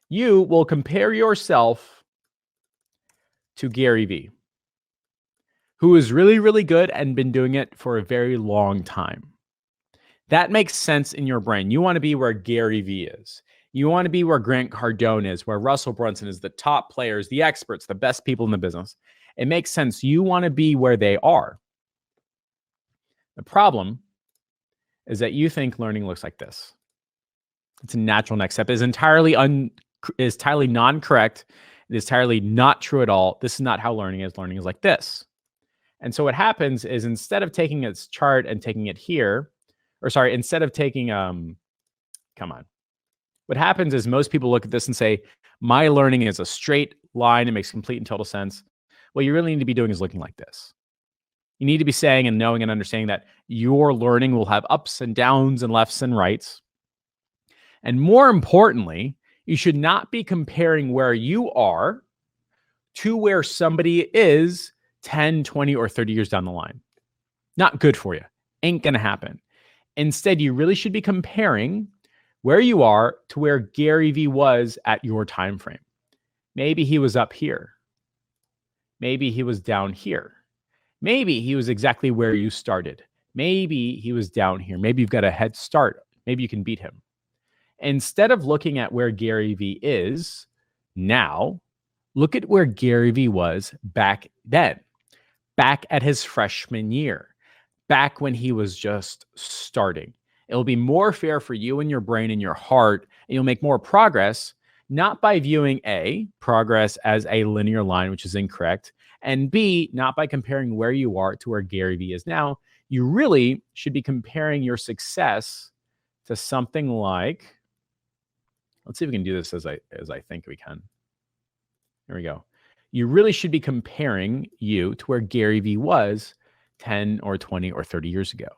You will compare yourself to Gary Vee, who is really, really good and been doing it for a very long time. That makes sense in your brain. You want to be where Gary Vee is. You want to be where Grant Cardone is, where Russell Brunson is, the top players, the experts, the best people in the business. It makes sense. You want to be where they are. The problem is that you think learning looks like this. It's a natural next step. It is entirely non-correct. It is entirely not true at all. This is not how learning is. Learning is like this. And so what happens is instead of taking its chart and taking it here, or sorry, instead of taking, what happens is most people look at this and say, my learning is a straight line. It makes complete and total sense. What you really need to be doing is looking like this. You need to be saying and knowing and understanding that your learning will have ups and downs and lefts and rights. And more importantly, you should not be comparing where you are to where somebody is 10, 20, or 30 years down the line. Not good for you. Ain't going to happen. Instead, you really should be comparing where you are to where Gary Vee was at your time frame. Maybe he was up here. Maybe he was down here. Maybe he was exactly where you started. Maybe he was down here. Maybe you've got a head start. Maybe you can beat him. Instead of looking at where Gary Vee is now, look at where Gary Vee was back then, back at his freshman year, back when he was just starting. It'll be more fair for you and your brain and your heart, and you'll make more progress, not by viewing A, progress as a linear line, which is incorrect, and B, not by comparing where you are to where Gary Vee is now. You really should be comparing your success to something like, let's see if we can do this as I think we can. Here we go. You really should be comparing you to where Gary Vee was 10 or 20 or 30 years ago.